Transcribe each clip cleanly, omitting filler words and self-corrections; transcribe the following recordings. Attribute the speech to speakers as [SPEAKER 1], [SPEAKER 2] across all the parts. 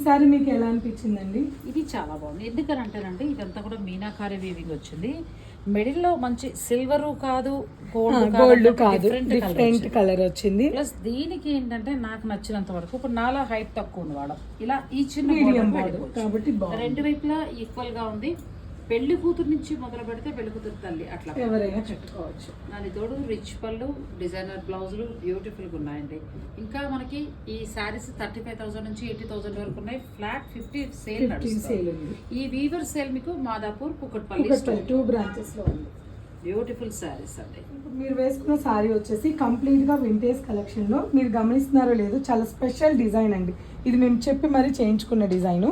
[SPEAKER 1] Sorry మీకు ఎలా అనిపించిందండి?
[SPEAKER 2] ఇది చాలా బాగుంది. ఎందుకనంటేనండి ఇదంతా కూడా మీనాకారి వీవింగ్ వచ్చింది. మిడిల్ లో మంచి సిల్వర్ కాదు,
[SPEAKER 1] గోల్డ్ కాదు, డిఫరెంట్ కలర్ వచ్చింది.
[SPEAKER 2] ప్లస్ దీనికి ఏంటంటే నాకు నచ్చినంత వరకు ఇప్పుడు నాలా హైట్ తక్కువ ఉంది వాడు ఇలా ఈ చిన్న
[SPEAKER 1] మీడియం కాబట్టి
[SPEAKER 2] రెండు వైపులా ఈక్వల్ గా ఉంది. పెళ్లి కూతురు నుంచి మొదలు పెడితే పెళ్లి కూతురు తల్లి అట్లా
[SPEAKER 1] ఎవరైనా కట్టుకోవచ్చు.
[SPEAKER 2] దాని తోడు రిచ్ పళ్ళు, డిజైనర్ బ్లౌజులు బ్యూటిఫుల్ గా ఉన్నాయండి. ఇంకా మనకి ఈ శారీస్ 35,000 నుంచి 80,000 వరకు ఉన్నాయి. ఫ్లాట్ 50 సేల్ నడుస్తుంది. ఈ వీవర్ సేల్ మీకు మాదాపూర్, కుకట్పల్లి
[SPEAKER 1] 2 బ్రాంచెస్ లో ఉంది.
[SPEAKER 2] బ్యూటిఫుల్ శారీస్ అండి.
[SPEAKER 1] మీరు వేసుకున్న సారీ వచ్చేసి కంప్లీట్ గా వింటేజ్ కలెక్షన్ లో మీరు గమనిస్తున్నారో లేదో చాలా స్పెషల్ డిజైన్ అండి. ఇది మేము చెప్పి మరీ చేయించుకున్న డిజైన్.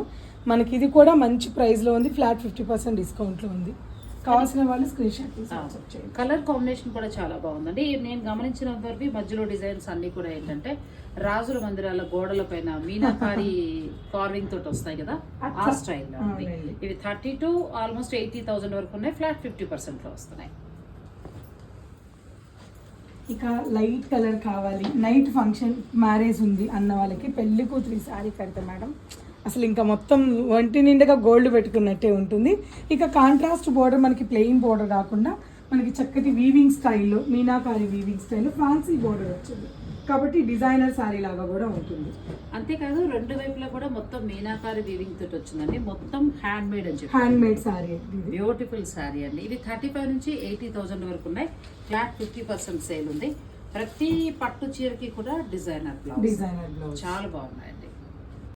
[SPEAKER 1] మనకి ఇది కూడా మంచి ప్రైస్ లో ఉంది. ఫ్లాట్ 50% డిస్కౌంట్ లో ఉంది. కావాల్సిన వాళ్ళు స్క్రీన్ షాట్ తీసి.
[SPEAKER 2] కలర్ కాంబినేషన్ కూడా చాలా బాగుందండి. నేను గమనించినంత వరకు మధ్యలో డిజైన్స్ అన్ని కూడా ఏంటంటే రాజుల మందిరాల గోడల పైన మీనాకారి కార్వింగ్ తోటి వస్తాయి కదా, ఆ స్టైల్లో ఉంది. ఇవి 30 to ఆల్మోస్ట్ 80,000 వరకు ఉన్నాయి. ఫ్లాట్ 50% లో వస్తున్నాయి.
[SPEAKER 1] ఇక లైట్ కలర్ కావాలి, నైట్ ఫంక్షన్ మ్యారేజ్ ఉంది అన్న వాళ్ళకి పెళ్లి కూతురి శారీ కడితే మేడం అసలు ఇంకా మొత్తం ఒంటి నిండుగా గోల్డ్ పెట్టుకున్నట్టే ఉంటుంది. ఇక కాంట్రాస్ట్ బోర్డర్ మనకి ప్లెయిన్ బోర్డర్ కాకుండా మనకి చక్కటి వీవింగ్ స్టైల్లో, మీనాకారి వీవింగ్ స్టైల్లో ఫ్యాన్సీ బోర్డర్ వచ్చింది కాబట్టి డిజైనర్ శారీ లాగా కూడా ఉంటుంది.
[SPEAKER 2] అంతేకాదు రెండు వైపులా కూడా మొత్తం మీనాకారి వీవింగ్ తోటి వచ్చిందండి. మొత్తం హ్యాండ్ మేడ్ అని చెప్పి
[SPEAKER 1] hand made sari,
[SPEAKER 2] beautiful sari అండి. ఇవి 35 నుంచి 80,000 వరకు ఉన్నాయి. ఫ్లాట్ 50% సేల్ ఉంది. ప్రతి పట్టు చీరకి కూడా డిజైనర్ బ్లౌజ్
[SPEAKER 1] చాలా
[SPEAKER 2] చాలా బాగున్నాయండి.